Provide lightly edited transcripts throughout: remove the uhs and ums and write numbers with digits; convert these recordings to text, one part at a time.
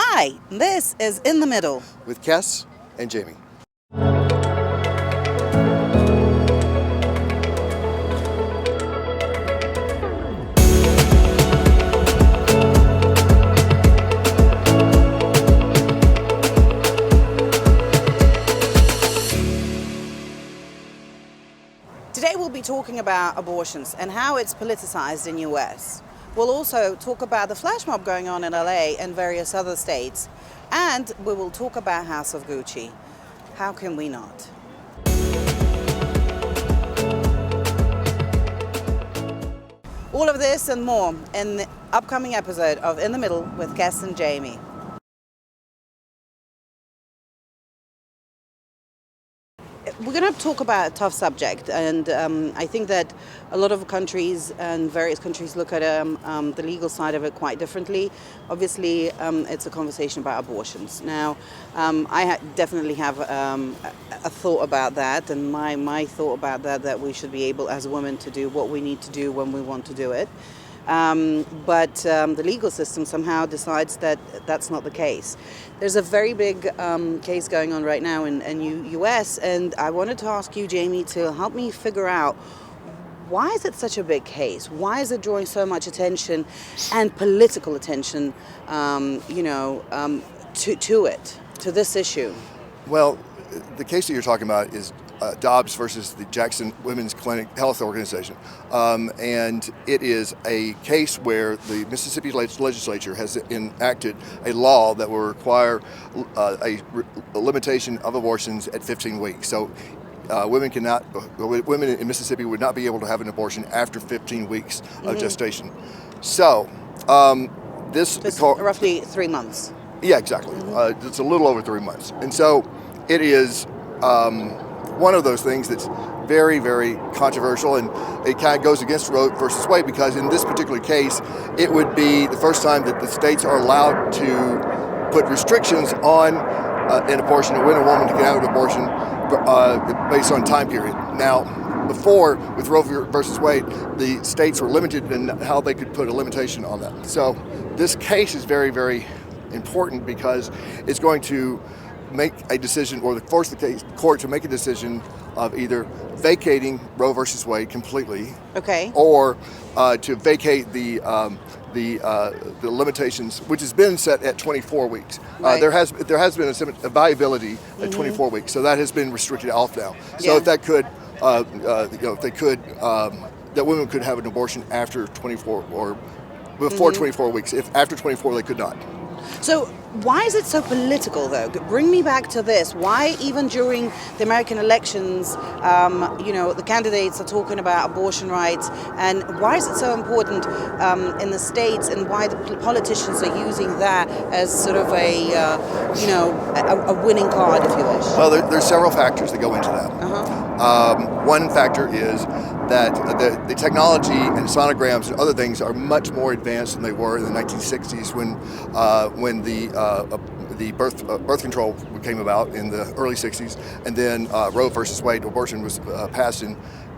Hi, this is In the Middle. With Kes and Jamie. Today we'll be talking about abortions and how it's politicized in US. We'll also talk about the flash mob going on in LA and various other states. And we will talk about House of Gucci. How can we not? All of this and more in the upcoming episode of In the Middle with Kes and Jamie. We're going to talk about a tough subject, and I think that a lot of countries and various countries look at the legal side of it quite differently. Obviously, it's a conversation about abortions. Now, I definitely have a thought about that, and my thought about that we should be able as women to do what we need to do when we want to do it. But the legal system somehow decides that that's not the case. There's a very big case going on right now in US, and I wanted to ask you, Jamie, to help me figure out, why is it such a big case? Why is it drawing so much attention and political attention, to this issue? Well, the case that you're talking about is Dobbs versus the Jackson Women's Clinic Health Organization. And it is a case where the Mississippi legislature has enacted a law that will require a limitation of abortions at 15 weeks. So women in Mississippi would not be able to have an abortion after 15 weeks of gestation. So this is roughly 3 months. Yeah, exactly. It's a little over 3 months. And so it is one of those things that's very, very controversial, and it kind of goes against Roe versus Wade, because in this particular case, it would be the first time that the states are allowed to put restrictions on an abortion, or when a woman can have an abortion based on time period. Now, before, with Roe versus Wade, the states were limited in how they could put a limitation on that. So this case is very, very important, because it's going to make a decision, or force the court to make a decision of either vacating Roe versus Wade completely, okay, or to vacate the limitations, which has been set at 24 weeks. Right. There has been a viability at 24 weeks, so that has been restricted off now. So if that could, if they could, that women could have an abortion after 24 or before 24 weeks. If after 24 they could not. So why is it so political, though? Bring me back to this. Why, even during the American elections, the candidates are talking about abortion rights, and why is it so important in the states, and why the politicians are using that as sort of a winning card, if you wish? Well, there's several factors that go into that. One factor is that the technology and sonograms and other things are much more advanced than they were in the 1960s when the birth control came about in the early 60s, and then Roe versus Wade, abortion was passed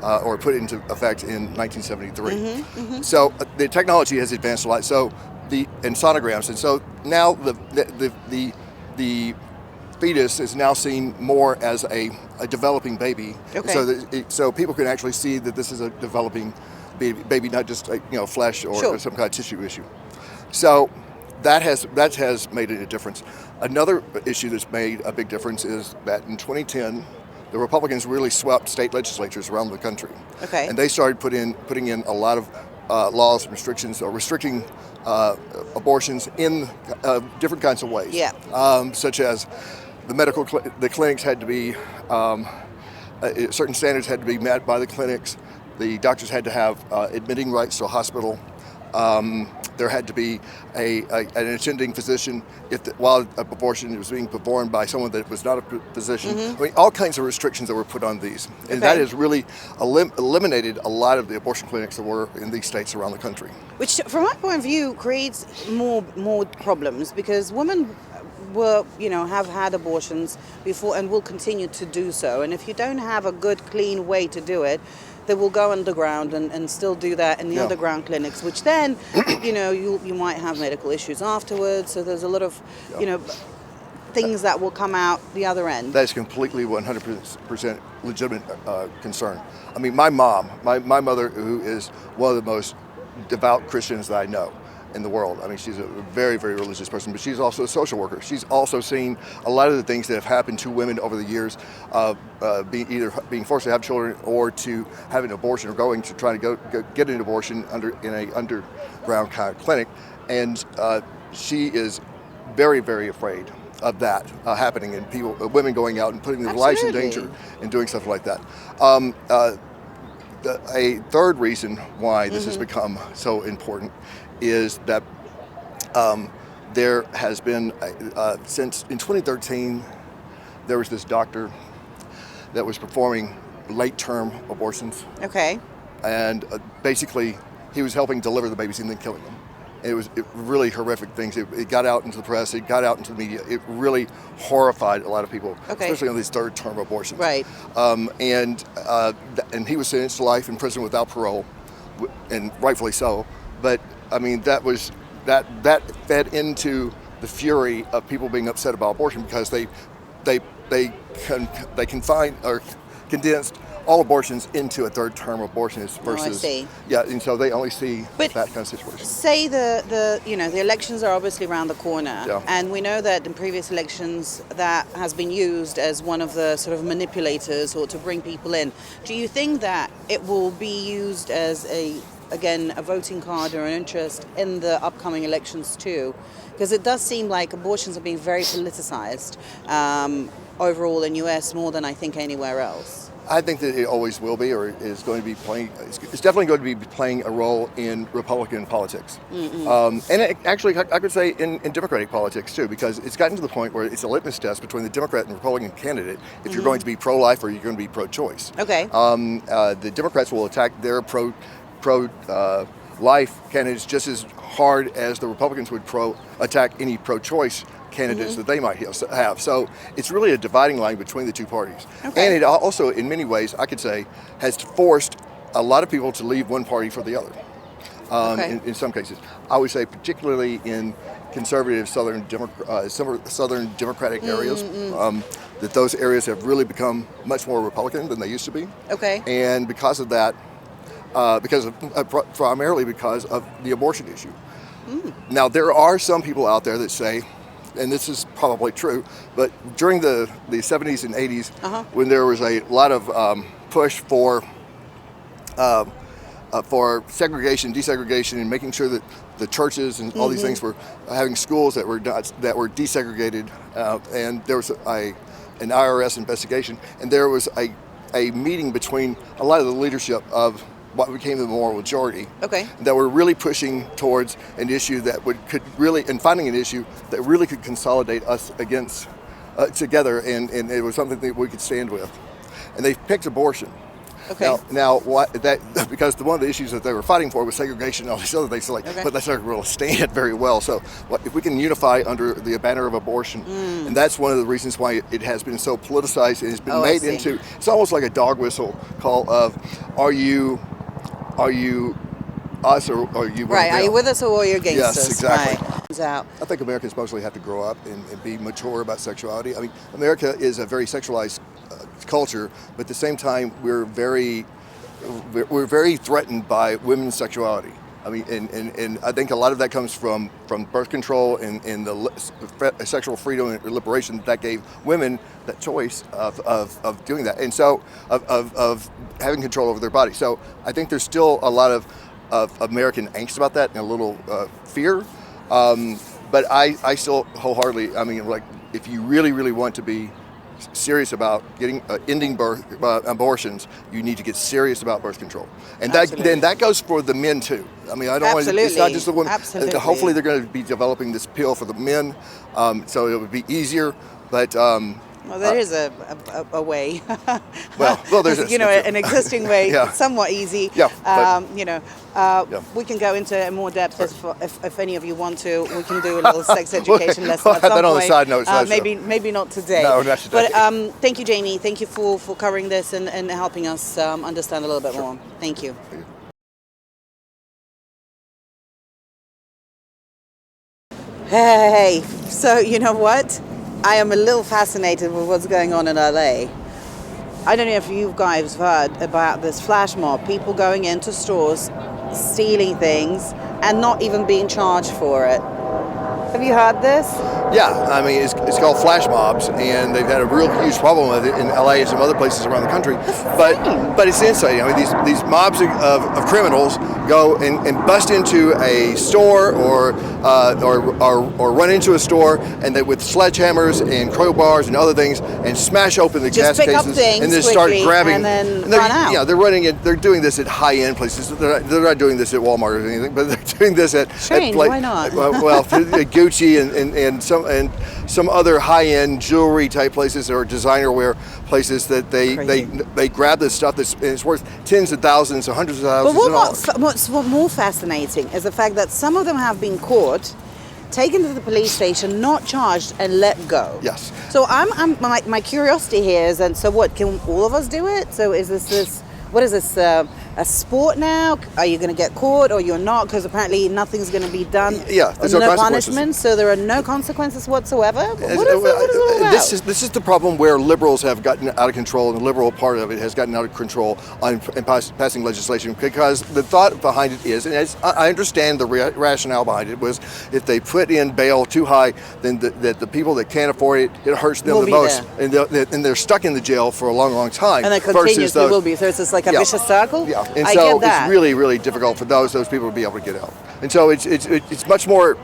or put into effect in 1973. So the technology has advanced a lot. So and sonograms, and so now the fetus is now seen more as a developing baby. Okay. So people can actually see that this is a developing baby, not just flesh or some kind of tissue issue. So that has made a difference. Another issue that's made a big difference is that in 2010, the Republicans really swept state legislatures around the country. Okay. And they started putting in a lot of laws and restrictions, or restricting abortions in different kinds of ways. Yeah. Such as the clinics had to be, certain standards had to be met by the clinics. The doctors had to have admitting rights to a hospital. There had to be an attending physician while abortion was being performed by someone that was not a physician. I mean, all kinds of restrictions that were put on these. And that has really eliminated a lot of the abortion clinics that were in these states around the country. Which, from my point of view, creates more problems, because women have had abortions before and will continue to do so. And if you don't have a good, clean way to do it, they will go underground and still do that in the Yeah. underground clinics, which then, you might have medical issues afterwards. So there's a lot of, things that will come out the other end. That is completely 100% legitimate concern. I mean, my mom, my mother, who is one of the most devout Christians that I know in the world. I mean, she's a very, very religious person, but she's also a social worker. She's also seen a lot of the things that have happened to women over the years, either being forced to have children or to have an abortion, or going to try to go get an abortion in an underground kind of clinic. And she is very, very afraid of that happening, and women going out and putting their lives in danger and doing stuff like that. A third reason why this has become so important is that there has been, since in 2013, there was this doctor that was performing late-term abortions. Okay. And basically, he was helping deliver the babies and then killing them. It was really horrific things. It got out into the press. It got out into the media. It really horrified a lot of people, especially on these third-term abortions. Right. And he was sentenced to life in prison without parole, and rightfully so. But I mean, that fed into the fury of people being upset about abortion, because they confined or condensed all abortions into a third-term abortionist versus, and so they only see that kind of situation. Say the elections are obviously around the corner, and we know that in previous elections that has been used as one of the sort of manipulators or to bring people in. Do you think that it will be used as a voting card or an interest in the upcoming elections too? Because it does seem like abortions are being very politicized overall in US, more than I think anywhere else. I think that it always will be, or is going to be playing. It's definitely going to be playing a role in Republican politics, and actually, I could say in Democratic politics too, because it's gotten to the point where it's a litmus test between the Democrat and Republican candidate if you're going to be pro-life or you're going to be pro-choice. Okay. The Democrats will attack their pro-life candidates just as hard as the Republicans would attack any pro-choice candidates that they might have. So it's really a dividing line between the two parties. Okay. And it also, in many ways, I could say, has forced a lot of people to leave one party for the other. In some cases, I would say, particularly in conservative Southern Democratic areas, that those areas have really become much more Republican than they used to be. Okay. And because of that, primarily because of the abortion issue. Now, there are some people out there that say, and this is probably true, but during the 70s and 80s, when there was a lot of push for segregation, desegregation, and making sure that the churches and all these things were having schools that were desegregated, and there was an IRS investigation, and there was a meeting between a lot of the leadership of what became the moral majority, that were really pushing towards an issue that finding an issue that really could consolidate us together, and it was something that we could stand with. And they picked abortion. Okay. Now, because one of the issues that they were fighting for was segregation and all these other things, so but that's not going to stand very well. So if we can unify under the banner of abortion, and that's one of the reasons why it has been so politicized, and it's been made into, it's almost like a dog whistle call of, are you us or are you right? Are you with us or are you against us? Yes, exactly. Right. I think Americans mostly have to grow up and be mature about sexuality. I mean, America is a very sexualized culture, but at the same time, we're very threatened by women's sexuality. I mean, and I think a lot of that comes from birth control and the sexual freedom and liberation that gave women that choice of doing that, and so of having control over their body. So I think there's still a lot of American angst about that and a little fear. But I still wholeheartedly, I mean, like, if you really, really want to be serious about ending abortions, you need to get serious about birth control, and that goes for the men too. I mean, I don't want to, it's not just the women. Hopefully, they're going to be developing this pill for the men, so it would be easier. But Well, there is a way. Well, there's an existing way. Yeah. It's somewhat easy. Yeah, but- Yeah. We can go into it in more depth if any of you want to. We can do a little sex education lesson at some that on the point. side notes. Maybe not today. No, not today. But thank you, Jamie. Thank you for covering this and helping us understand a little bit more. Thank you. Hey, so you know what? I am a little fascinated with what's going on in LA. I don't know if you guys have heard about this flash mob, people going into stores, stealing things, and not even being charged for it. Have you heard this? Yeah, I mean, it's called flash mobs, and they've had a real huge problem with it in LA and some other places around the country. But it's insane. I mean, these mobs of criminals go and bust into a store or run into a store and they with sledgehammers and crowbars and other things and smash open the gas Just pick up cases things and then start quickly grabbing and then they're, run out. Yeah, they're running it. They're doing this at high-end places. They're not doing this at Walmart or anything, but they're doing this at Strange, why not? Well, Gucci and some other high-end jewelry type places or designer wear places that they grab this stuff it's worth tens of thousands or hundreds of thousands of dollars. But what's more fascinating is the fact that some of them have been caught, taken to the police station, not charged, and let go. Yes. So my curiosity here is, and so what? Can all of us do it? So is this what is this? A sport now? Are you going to get caught or you're not? Because apparently nothing's going to be done. Yeah, there's no consequences. punishment, so there are no consequences whatsoever. What is it all about? This is the problem where liberals have gotten out of control, and the liberal part of it has gotten out of control in passing legislation, because the thought behind it is, and I understand the rationale behind it, was if they put in bail too high, then the people that can't afford it, it hurts them the most, and they're stuck in the jail for a long, long time. And they continuously will be. So it's just like a vicious circle. Yeah, and I so get that. it's really, really difficult for those people to be able to get out. And so it's much more.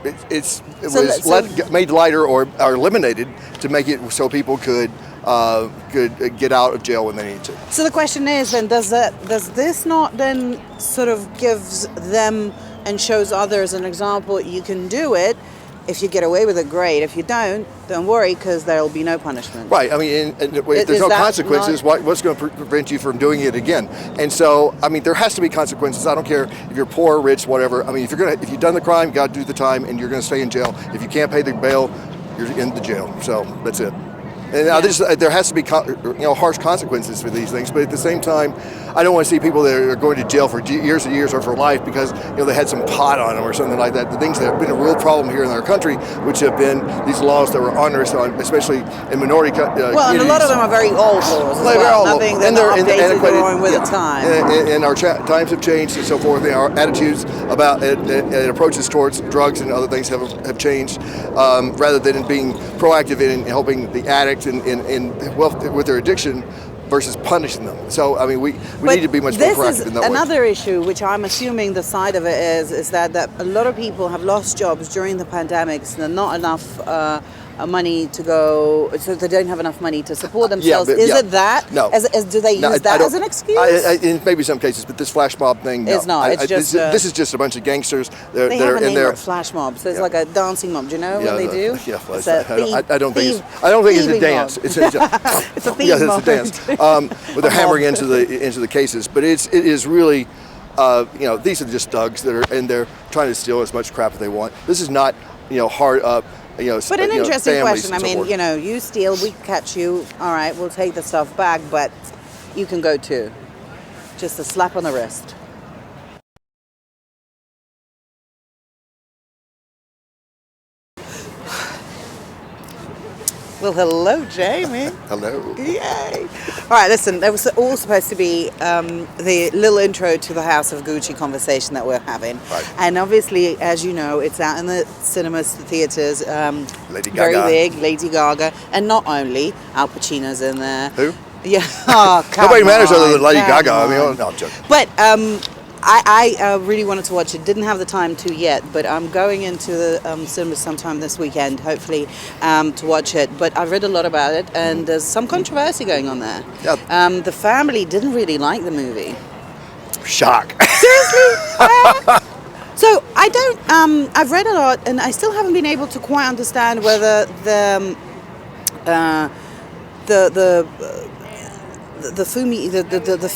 Made lighter or eliminated to make it so people could get out of jail when they need to. So the question is then, does this not then sort of gives them and shows others an example? You can do it. If you get away with it, great. If you don't worry, because there will be no punishment. Right. I mean, if there's no consequences, what's going to prevent you from doing it again? And so, I mean, there has to be consequences. I don't care if you're poor, rich, whatever. I mean, if you've done the crime, you got to do the time, and you're going to stay in jail. If you can't pay the bail, you're in the jail. So that's it. And now there has to be harsh consequences for these things, but at the same time, I don't want to see people that are going to jail for years and years or for life because they had some pot on them or something like that. The things that have been a real problem here in our country, which have been these laws that were onerous, especially in minority communities. Well, and a lot of them are very old laws. Nothing they're not updated, they're going with the time. And our times have changed and so forth. And our attitudes about and approaches towards drugs and other things have changed, rather than being proactive in helping the addict with their addiction versus punishing them. So, I mean, we need to be much more proactive in that way. Another issue, which I'm assuming the side of it is that a lot of people have lost jobs during the pandemics and not enough money to go, so they don't have enough money to support themselves. Is it that? No. Do they use that as an excuse? In maybe some cases, but this flash mob thing, no. It's not. It's just this is just a bunch of gangsters. They have a name for flash mob. So it's like a dancing mob. Do you know what they do? Yeah, I don't think it's a dance. It's a thief mob. It's a dance. Where they're hammering into the cases, but it is really. These are just thugs they're trying to steal as much crap as they want. This is not hard up. But an interesting question. I mean, forth. you steal, we catch you. All right, we'll take the stuff back, but you can go too. Just a slap on the wrist. Well, hello, Jamie. Hello. Yay. All right, listen, that was all supposed to be the little intro to the House of Gucci conversation that we're having. Right. And obviously, as you know, it's out in the cinemas, the theatres. Lady very Gaga. big, Lady Gaga. And not only, Al Pacino's in there. Who? Yeah. Oh, come Nobody matters on, other than Lady Gaga. on. I mean, no, I'm joking. But I really wanted to watch it. Didn't have the time to yet, but I'm going into the cinemas sometime this weekend, hopefully, to watch it. But I've read a lot about it, and there's some controversy going on there. Yep. The family didn't really like the movie. Shock. Seriously? So I don't. I've read a lot, and I still haven't been able to quite understand whether the the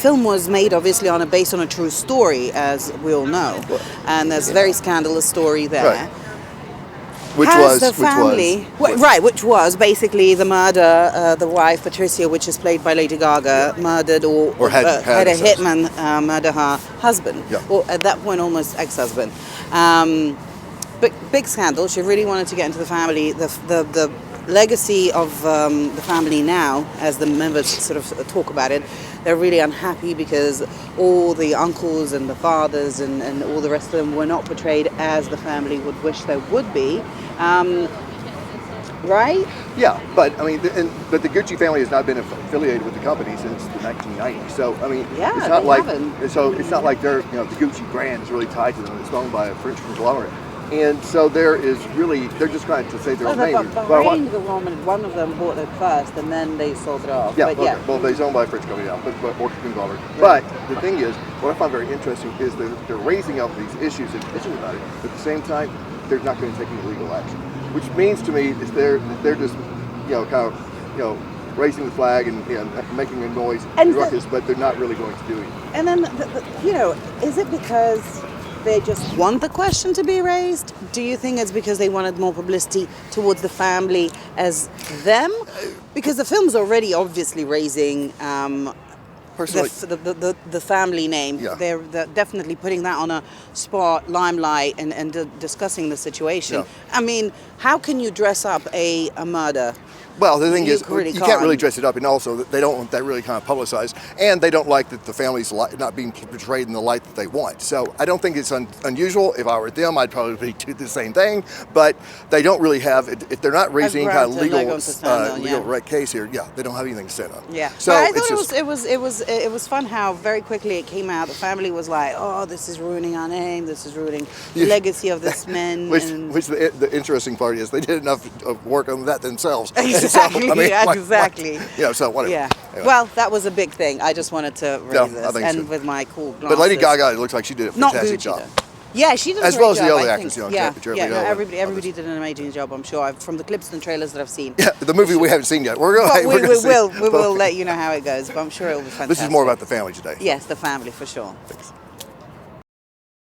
film was made obviously based on a true story, as we all know, and there's a very scandalous story there. Right. Which was basically the murder, the wife Patricia, which is played by Lady Gaga, murdered or had a hitman murder her husband, Yeah. or at that point almost ex-husband. But big scandal. She really wanted to get into the family. The legacy of the family now, as the members sort of talk about it, they're really unhappy because all the uncles and the fathers and all the rest of them were not portrayed as the family would wish they would be. Right? Yeah, but I mean, but the Gucci family has not been affiliated with the company since the 1990s. So I mean, Yeah, it's not they like haven't. so it's not like they're the Gucci brand is really tied to them. It's owned by a French conglomerate, and so they're just trying to say their own name. Bahrain, one of them bought it first, and then they sold it off. Yeah, but okay. yeah. Well, they're owned by a French company now, but or conglomerate. But the thing is, what I find very interesting is they're raising up these issues and bitching about it. But at the same time, they're not going to take any legal action, which means to me is they're just kind of raising the flag and making a noise and ruckus, but they're not really going to do it. And then is it because they just want the question to be raised? Do you think it's because they wanted more publicity towards the family as them? Because the film's already obviously raising the family name. Yeah. They're definitely putting that on a limelight and discussing the situation. Yeah. I mean, how can you dress up a murder? Well, the thing is, really you can't really can't. dress it up, and also they don't want that really kind of publicized, and they don't like that the family's not being portrayed in the light that they want. So I don't think it's unusual. If I were them, I'd probably do the same thing. But they don't really have, if they're not raising any kind of legal right case here, they don't have anything to stand on. Yeah. So but I thought it was fun how very quickly it came out. The family was like, "Oh, this is ruining our name. This is ruining the legacy of this man." Which the interesting part is they did enough of work on that themselves. Exactly. So, I mean, exactly. So whatever. Yeah. Anyway. Well, that was a big thing. I just wanted to raise I this, think and so. with my cool glasses. But Lady Gaga, it looks like she did a Not fantastic Gucci, job. though. Yeah, she did As a great well as the job, other I actors, think. Everybody did an amazing job. I'm sure from the clips and trailers that I've seen. Yeah, the movie we haven't seen yet. We will let you know how it goes. But I'm sure it will be fantastic. This is more about the family today. Yes, the family for sure. Thanks.